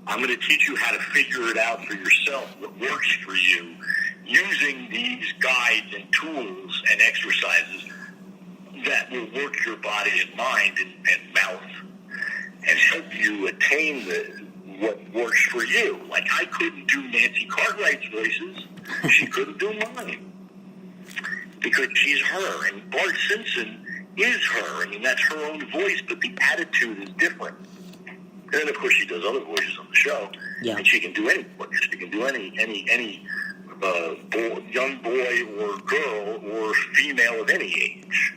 I'm going to teach you how to figure it out for yourself, what works for you, using these guides and tools and exercises that will work your body and mind and mouth and help you attain what works for you. Like, I couldn't do Nancy Cartwright's voices. She couldn't do mine because she's her. And Bart Simpson is her. I mean, that's her own voice, but the attitude is different. And then, of course, she does other voices on the show. Yeah. And she can do any voice. She can do any young boy or girl or female of any age.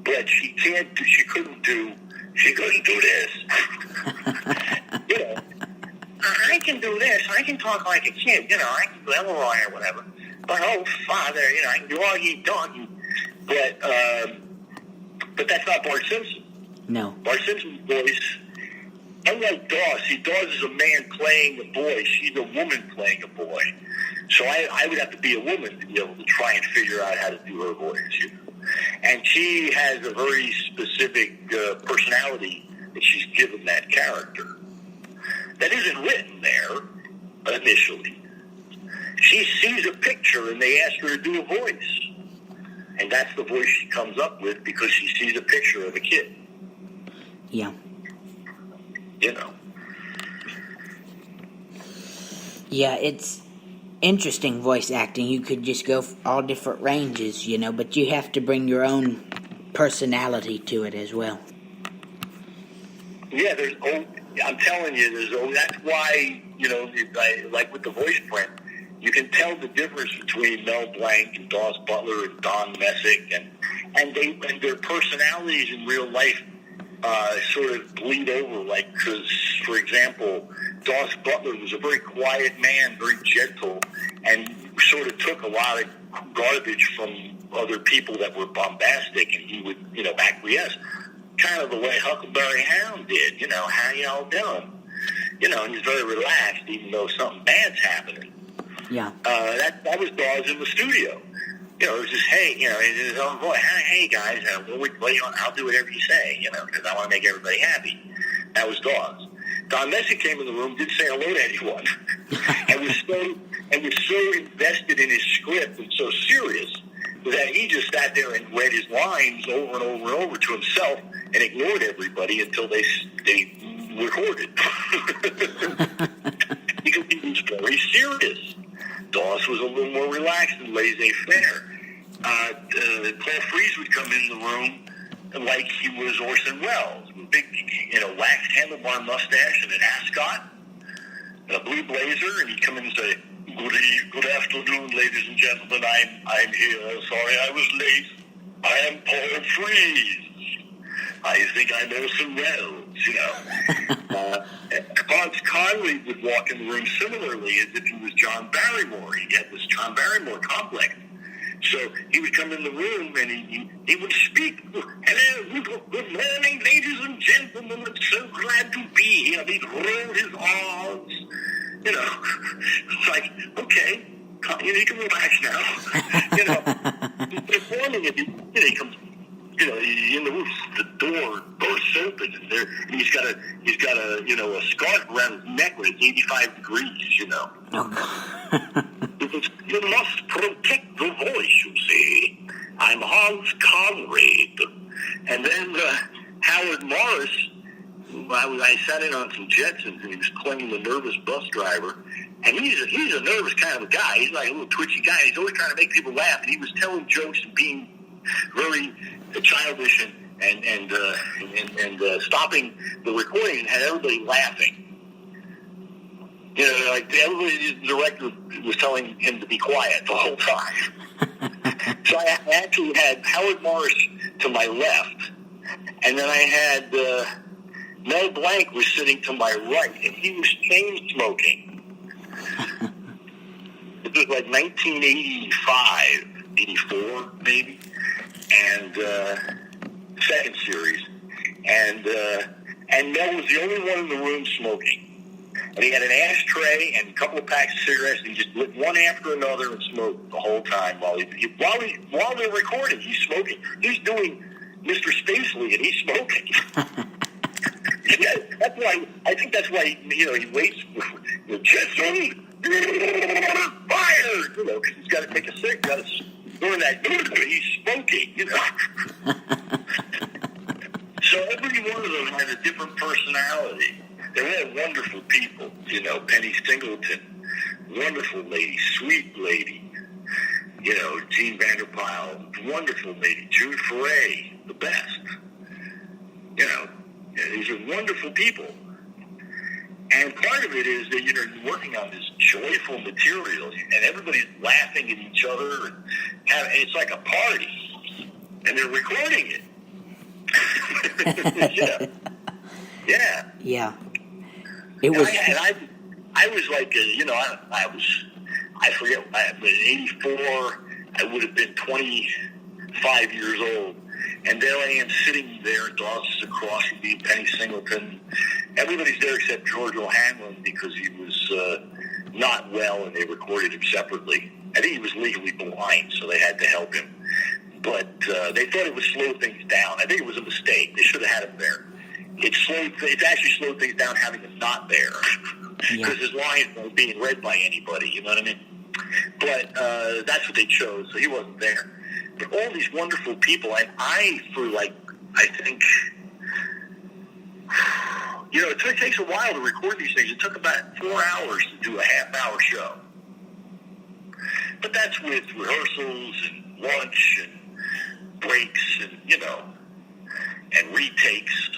But she couldn't do this. You know, I can do this. I can talk like a kid. You know, I can do Elroy or whatever. But, oh, Father, you know, I can do doggy. But that's not Bart Simpson. No. Bart Simpson's voice, unlike Dawes, Dawes is a man playing a boy. She's a woman playing a boy. So I would have to be a woman to be able to try and figure out how to do her voice, you know. And she has a very specific personality that she's given that character that isn't written there initially. She sees a picture and they ask her to do a voice. And that's the voice she comes up with because she sees a picture of a kid. Yeah. You know. Yeah, it's interesting voice acting. You could just go all different ranges, you know, but you have to bring your own personality to it as well. Yeah, I'm telling you, that's why, you know, like with the voice print, you can tell the difference between Mel Blanc and Dawes Butler and Don Messick, and their personalities in real life sort of bleed over. Like, because, for example, Dawes Butler was a very quiet man, very gentle, and sort of took a lot of garbage from other people that were bombastic, and he would, you know, acquiesce, kind of the way Huckleberry Hound did. You know, how y'all doing? You know, and he's very relaxed, even though something bad's happening. Yeah. That was Dawes in the studio. You know, it was just, hey, you know, in his own voice, hey guys, I'll do whatever you say, you know, because I want to make everybody happy. That was Dawes. Don Messick came in the room, didn't say hello to anyone, and was so invested in his script and so serious that he just sat there and read his lines over and over and over to himself and ignored everybody until they recorded. Because he was very serious. Dawes was a little more relaxed and laissez-faire. Paul Frees would come in the room like he was Orson Welles, with a big, you know, waxed handlebar mustache and an ascot, and a blue blazer, and he'd come in and say, "Good afternoon, ladies and gentlemen. I'm here. Sorry I was late. I am Paul Frees. I think I'm Orson Welles, you know." Clarence Conley would walk in the room similarly as if he was John Barrymore. He had this John Barrymore complex. So he would come in the room and he would speak. "Hello, good morning, ladies and gentlemen. I'm so glad to be here." He'd roll his R's. You know, it's like, okay, you can relax now. You know, he's performing it. He comes, you know, in the roof, the door bursts open, and he's got a you know, a scarf around his neck when it's 85 degrees. You know. Oh. You must protect the voice, you see. I'm Hans Conrad. And then Howard Morris, I sat in on some Jetsons, and he was playing the nervous bus driver. And he's a nervous kind of a guy. He's like a little twitchy guy. He's always trying to make people laugh. And he was telling jokes and being very childish and stopping the recording and had everybody laughing. You know, like everybody, the director was telling him to be quiet the whole time. So I actually had Howard Morris to my left, and then I had Mel Blanc was sitting to my right, and he was chain smoking. It was like 1985, 84 maybe, and second series, and Mel was the only one in the room smoking. And he had an ashtray and a couple of packs of cigarettes, and he just lit one after another and smoked the whole time while they're recording. He's smoking. He's doing Mr. Spacely, and he's smoking. Yeah, that's why. I think that's why he waits. Jetson, fire! Because he's got to take a sick. Got to learn that. He's smoking. So every one of them had a different personality. They were all wonderful people. Penny Singleton, wonderful lady, sweet lady. Jean Vanderpyle, wonderful lady. June Foray, the best. These are wonderful people. And part of it is that you're working on this joyful material, and everybody's laughing at each other, and it's like a party, and they're recording it. Yeah. It was. I was like, I forget. In '84, I would have been 25 years old. And there I am sitting there, Dawson's across from me, Penny Singleton. Everybody's there except George O'Hanlon because he was not well and they recorded him separately. I think he was legally blind, so they had to help him. But they thought it would slow things down. I think it was a mistake. They should have had him there. It's actually slowed things down having him not there because his lines weren't being read by anybody, you know what I mean? But that's what they chose, so he wasn't there. But all these wonderful people, and I think, it takes a while to record these things. It took about 4 hours to do a half-hour show. But that's with rehearsals and lunch and breaks and, and retakes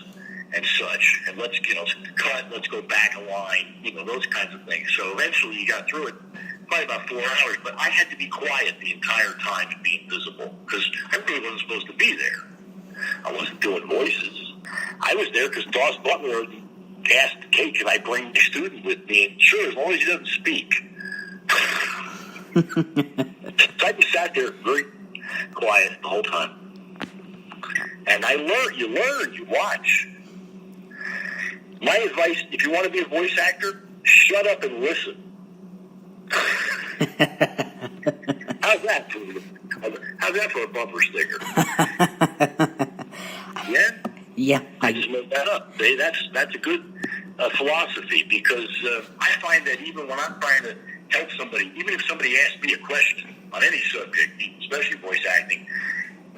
and such. And let's cut, let's go back a line, those kinds of things. So eventually you got through it. Probably about 4 hours, but I had to be quiet the entire time and be invisible because I really wasn't supposed to be there. I wasn't doing voices. I was there because Dawes Butler asked, "Hey, can I bring the student with me?" And sure, as long as he doesn't speak. So I just sat there very quiet the whole time. And I learned, you watch. My advice, if you want to be a voice actor, shut up and listen. How's that for a bumper sticker? Yeah? Yeah. I just made that up. See, that's a good philosophy because I find that even when I'm trying to help somebody, even if somebody asks me a question on any subject, especially voice acting,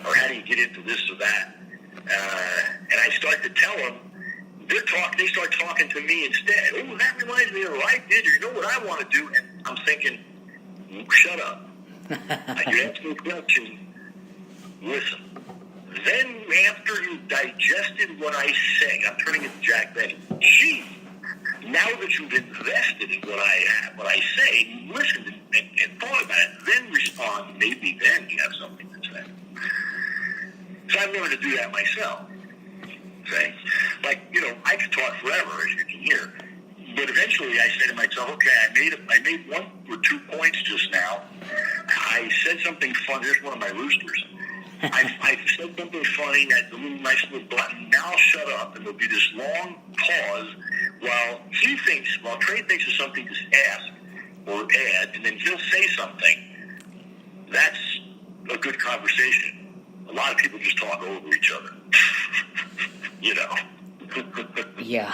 or how do you get into this or that, and I start to tell them, they start talking to me instead. Oh, that reminds me of what I did, or you know what I want to do, and I'm thinking, shut up. You ask me a question, listen. Then after you've digested what I say, I'm turning it to Jack Benny. Gee, now that you've invested in what I say, you listened and thought about it, then respond. Maybe then you have something to say. So I've learned to do that myself. Okay? I could talk forever, as you can hear. But eventually I say to myself, okay, I made 1 or 2 points just now. I said something funny. There's one of my roosters. I said something funny, that the little nice little button. Now I'll shut up, and there'll be this long pause while Trey thinks of something to ask or add, and then he'll say something. That's a good conversation. A lot of people just talk over each other. Yeah.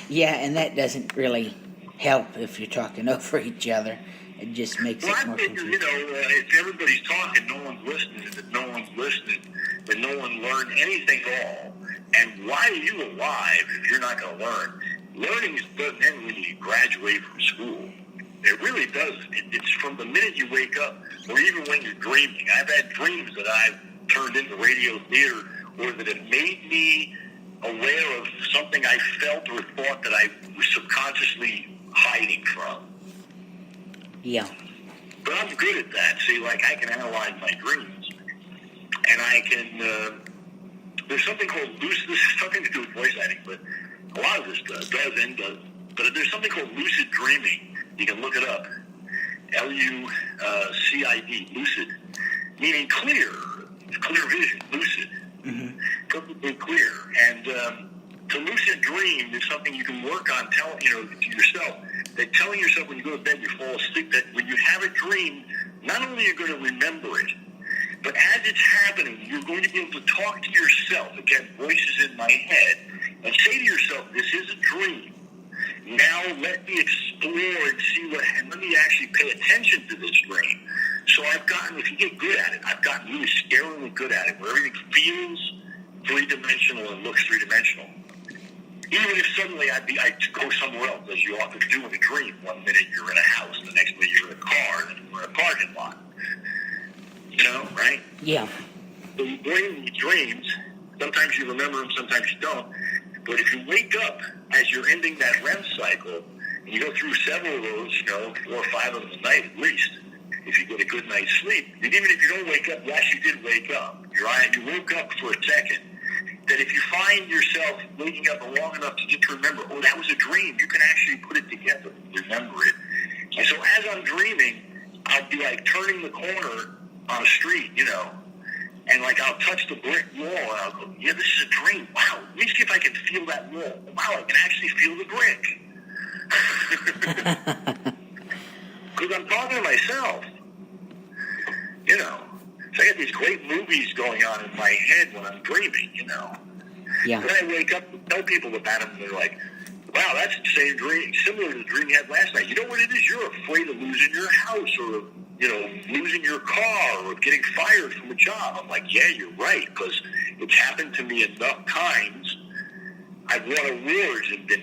Yeah, and that doesn't really help if you're talking over each other. It just makes it more confusing. If everybody's talking, no one's listening. If no one's listening, then no one learned anything at all. And why are you alive if you're not going to learn? Learning doesn't end when you graduate from school. It really doesn't. It's from the minute you wake up, or even when you're dreaming. I've had dreams that I've turned into radio theater, or that have made me aware of something I felt or thought that I was subconsciously hiding from. Yeah. But I'm good at that. See, I can analyze my dreams. And I can, there's something called lucid, this has nothing to do with voice acting, but a lot of this does and does. But there's something called lucid dreaming. You can look it up. Lucid, lucid, meaning clear vision, lucid. Mm-hmm. Perfectly clear. And to lucid dream is something you can work on telling, to yourself. That telling yourself when you go to bed, you fall asleep, that when you have a dream, not only are you going to remember it, but as it's happening, you're going to be able to talk to yourself. Again, voices in my head. and say to yourself, this is a dream. Now let me explore and see and let me actually pay attention to this dream. So if you get good at it, I've gotten really scarily good at it, where everything feels three-dimensional and looks three-dimensional. Even if suddenly I'd go somewhere else, as you often do in a dream. 1 minute you're in a house, the next minute you're in a car, and then you're in a parking lot. You know, right? Yeah. So you dream these dreams. Sometimes you remember them, sometimes you don't. But if you wake up as you're ending that REM cycle, and you go through several of those, 4 or 5 of them a night at least, if you get a good night's sleep, and even if you don't wake up, yes, you did wake up. You woke up for a second. That if you find yourself waking up long enough to just remember, oh, that was a dream, you can actually put it together and remember it. And so as I'm dreaming, I'll be like turning the corner on a street, and like I'll touch the brick wall, and I'll go, yeah, this is a dream. Wow, let me see if I can feel that wall. Wow, I can actually feel the brick. Because I'm talking to myself, So I got these great movies going on in my head when I'm dreaming, Yeah. Then I wake up and tell people about them, and they're like, wow, that's the same dream, similar to the dream you had last night. You know what it is? You're afraid of losing your house or, losing your car or getting fired from a job. I'm like, yeah, you're right, because it's happened to me enough times. I've won awards and been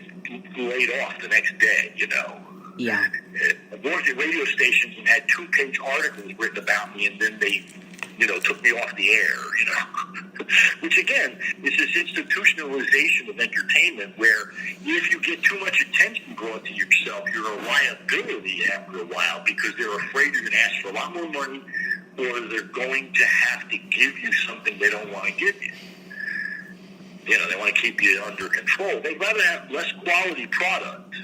laid off the next day, Yeah. I've worked at radio stations and had 2-page articles written about me, and then they took me off the air, Which, again, is this institutionalization of entertainment where if you get too much attention brought to yourself, you're a liability after a while because they're afraid you're going to ask for a lot more money or they're going to have to give you something they don't want to give you. They want to keep you under control. They'd rather have less quality product,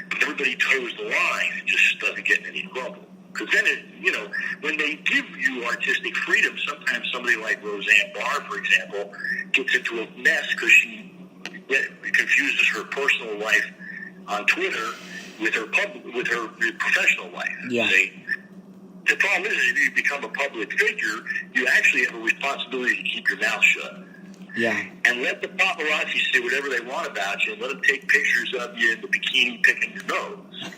but everybody toes the line and just doesn't get in any trouble. Because then, when they give you artistic freedom, sometimes somebody like Roseanne Barr, for example, gets into a mess because she confuses her personal life on Twitter with her professional life. Yeah. See? The problem is, if you become a public figure, you actually have a responsibility to keep your mouth shut. Yeah. And let the paparazzi say whatever they want about you, and let them take pictures of you in the bikini picking your nose,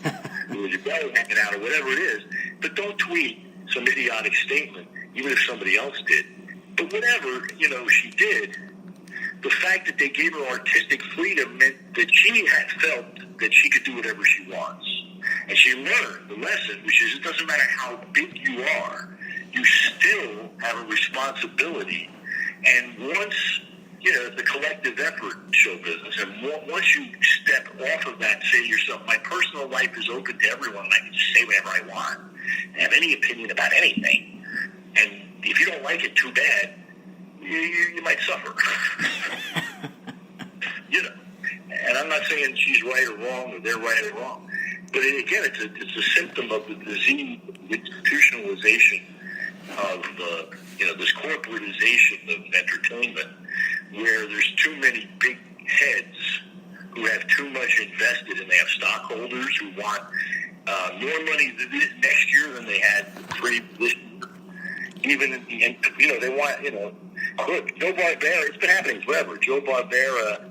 with your belly hanging out, or whatever it is. But don't tweet some idiotic statement, even if somebody else did. But whatever, she did, the fact that they gave her artistic freedom meant that she had felt that she could do whatever she wants. And she learned the lesson, which is it doesn't matter how big you are, you still have a responsibility. And once, the collective effort show business, and once you step off of that, say to yourself, my personal life is open to everyone, and I can just say whatever I want, and have any opinion about anything. And if you don't like it, too bad, you might suffer. And I'm not saying she's right or wrong, or they're right or wrong. But again, it's a symptom of the disease, institutionalization of this corporatization of entertainment, where there's too many big heads who have too much invested, and they have stockholders who want more money next year than they had this year. They want, look, Joe Barbera, it's been happening forever. Joe Barbera,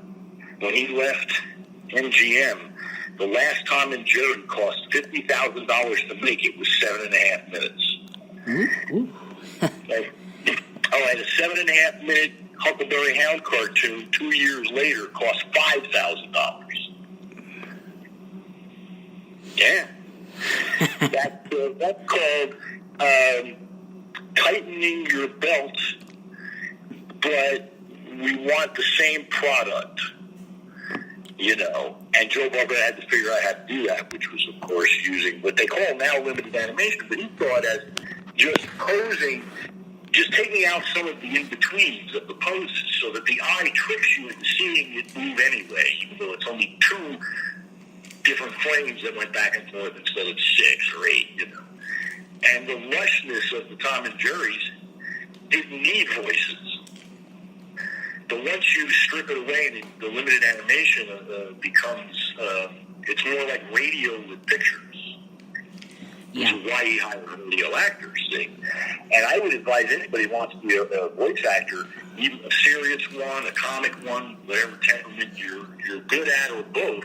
when he left MGM, the last Tom and Jerry cost $50,000 to make. It was 7.5 minutes. Ooh. All right, a 7.5-minute Huckleberry Hound cartoon 2 years later cost $5,000. Yeah. That's called tightening your belt, but we want the same product, And Joe Barbera had to figure out how to do that, which was, of course, using what they call now limited animation, but he saw it as just posing, just taking out some of the in-betweens of the poses so that the eye tricks you into seeing it move anyway, even though it's only 2 different frames that went back and forth instead of 6 or 8, And the lushness of the Tom and Jerry's didn't need voices. But once you strip it away and the limited animation becomes, it's more like radio with pictures. Yeah. which is why he hired radio actors, see. And I would advise anybody who wants to be a voice actor, even a serious one, a comic one, whatever temperament you're good at, or both,